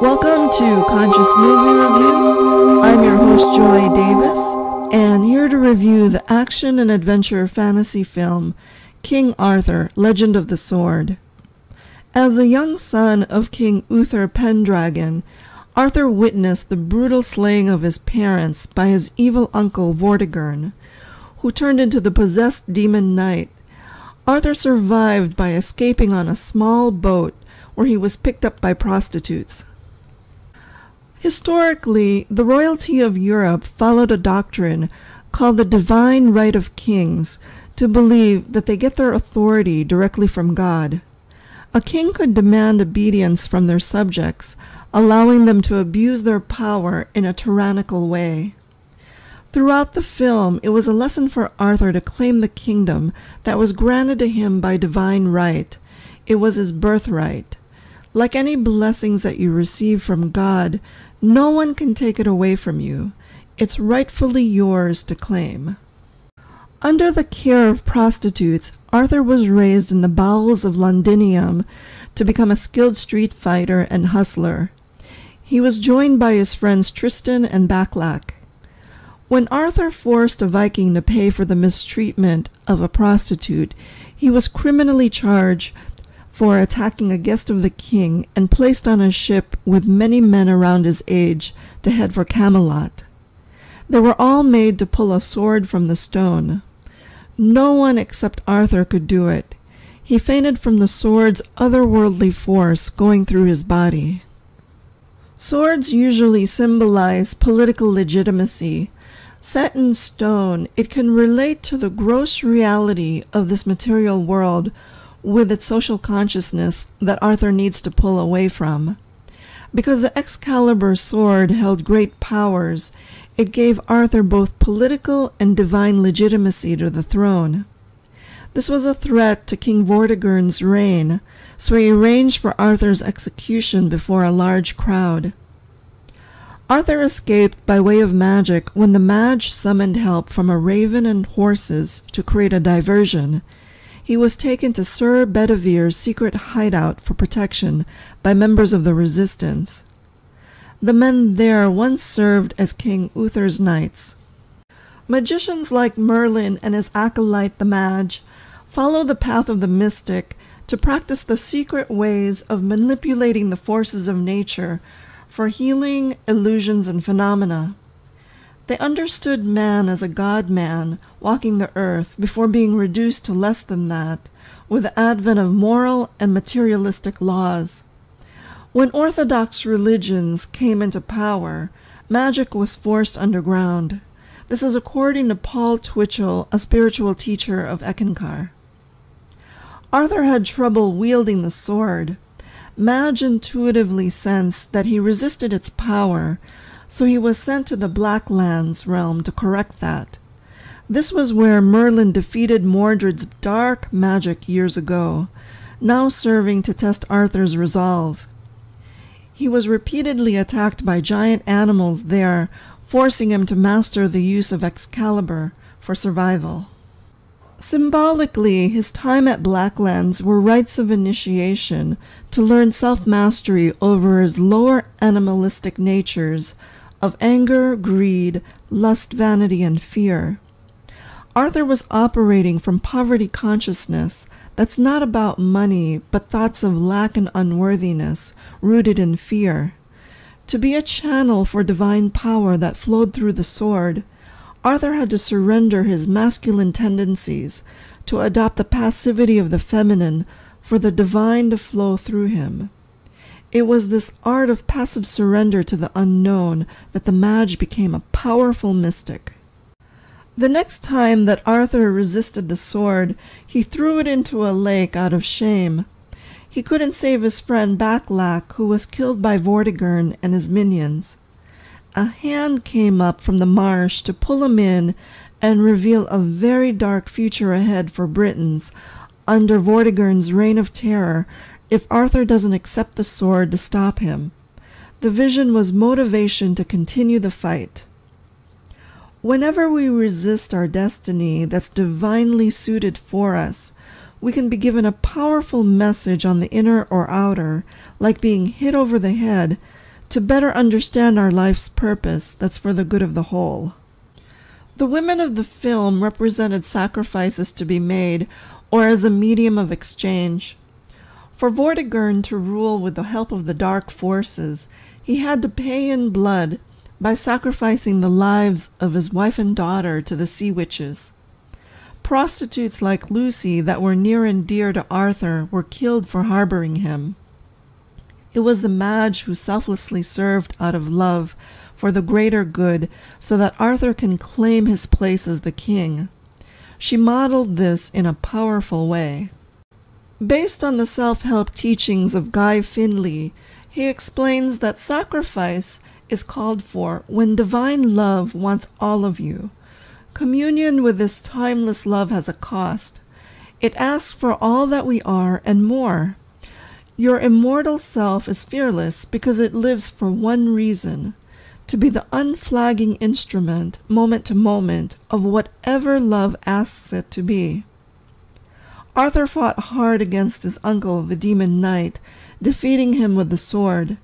Welcome to Conscious Movie Reviews. I'm your host, Joy Davis, and here to review the action and adventure fantasy film, King Arthur, Legend of the Sword. As the young son of King Uther Pendragon, Arthur witnessed the brutal slaying of his parents by his evil uncle Vortigern, who turned into the possessed demon knight. Arthur survived by escaping on a small boat where he was picked up by prostitutes. Historically, the royalty of Europe followed a doctrine called the divine right of kings to believe that they get their authority directly from God. A king could demand obedience from their subjects, allowing them to abuse their power in a tyrannical way. Throughout the film, it was a lesson for Arthur to claim the kingdom that was granted to him by divine right. It was his birthright. Like any blessings that you receive from God, no one can take it away from you. It's rightfully yours to claim. Under the care of prostitutes, Arthur was raised in the bowels of Londinium to become a skilled street fighter and hustler. He was joined by his friends Tristan and Baclac. When Arthur forced a Viking to pay for the mistreatment of a prostitute, he was criminally charged for attacking a guest of the king and placed on a ship with many men around his age to head for Camelot. They were all made to pull a sword from the stone. No one except Arthur could do it. He fainted from the sword's otherworldly force going through his body. Swords usually symbolize political legitimacy. Set in stone, it can relate to the gross reality of this material world with its social consciousness that Arthur needs to pull away from. Because the Excalibur sword held great powers, it gave Arthur both political and divine legitimacy to the throne. This was a threat to King Vortigern's reign, so he arranged for Arthur's execution before a large crowd. Arthur escaped by way of magic when the Mage summoned help from a raven and horses to create a diversion. He was taken to Sir Bedivere's secret hideout for protection by members of the resistance. The men there once served as King Uther's knights. Magicians like Merlin and his acolyte the Mage follow the path of the mystic to practice the secret ways of manipulating the forces of nature for healing, illusions, and phenomena. They understood man as a god-man walking the earth before being reduced to less than that with the advent of moral and materialistic laws. When orthodox religions came into power, magic was forced underground. This is according to Paul Twitchell, a spiritual teacher of Eckankar. Arthur had trouble wielding the sword. Mage intuitively sensed that he resisted its power, so he was sent to the Blacklands realm to correct that. This was where Merlin defeated Mordred's dark magic years ago, now serving to test Arthur's resolve. He was repeatedly attacked by giant animals there, forcing him to master the use of Excalibur for survival. Symbolically, his time at Blacklands were rites of initiation to learn self-mastery over his lower animalistic natures of anger, greed, lust, vanity, and fear. Arthur was operating from poverty consciousness that's not about money, but thoughts of lack and unworthiness, rooted in fear. To be a channel for divine power that flowed through the sword, Arthur had to surrender his masculine tendencies to adopt the passivity of the feminine for the divine to flow through him. It was this art of passive surrender to the unknown that the Mage became a powerful mystic. The next time that Arthur resisted the sword, he threw it into a lake out of shame. He couldn't save his friend Baclac, who was killed by Vortigern and his minions. A hand came up from the marsh to pull him in and reveal a very dark future ahead for Britons under Vortigern's reign of terror if Arthur doesn't accept the sword to stop him. The vision was motivation to continue the fight. Whenever we resist our destiny that's divinely suited for us, we can be given a powerful message on the inner or outer, like being hit over the head, to better understand our life's purpose that's for the good of the whole. The women of the film represented sacrifices to be made, or as a medium of exchange. For Vortigern to rule with the help of the dark forces, he had to pay in blood by sacrificing the lives of his wife and daughter to the sea witches. Prostitutes like Lucy that were near and dear to Arthur were killed for harboring him. It was the Mage who selflessly served out of love for the greater good so that Arthur can claim his place as the king. She modeled this in a powerful way. Based on the self-help teachings of Guy Findlay, he explains that sacrifice is called for when divine love wants all of you. Communion with this timeless love has a cost. It asks for all that we are and more. Your immortal self is fearless because it lives for one reason: to be the unflagging instrument, moment to moment, of whatever love asks it to be. Arthur fought hard against his uncle, the demon knight, defeating him with the sword.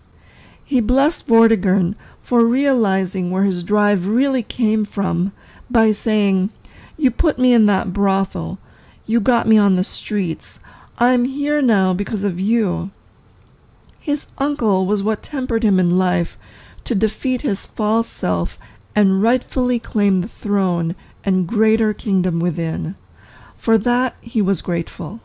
He blessed Vortigern for realizing where his drive really came from by saying, "You put me in that brothel. You got me on the streets. I'm here now because of you." His uncle was what tempered him in life to defeat his false self and rightfully claim the throne and greater kingdom within. For that he was grateful.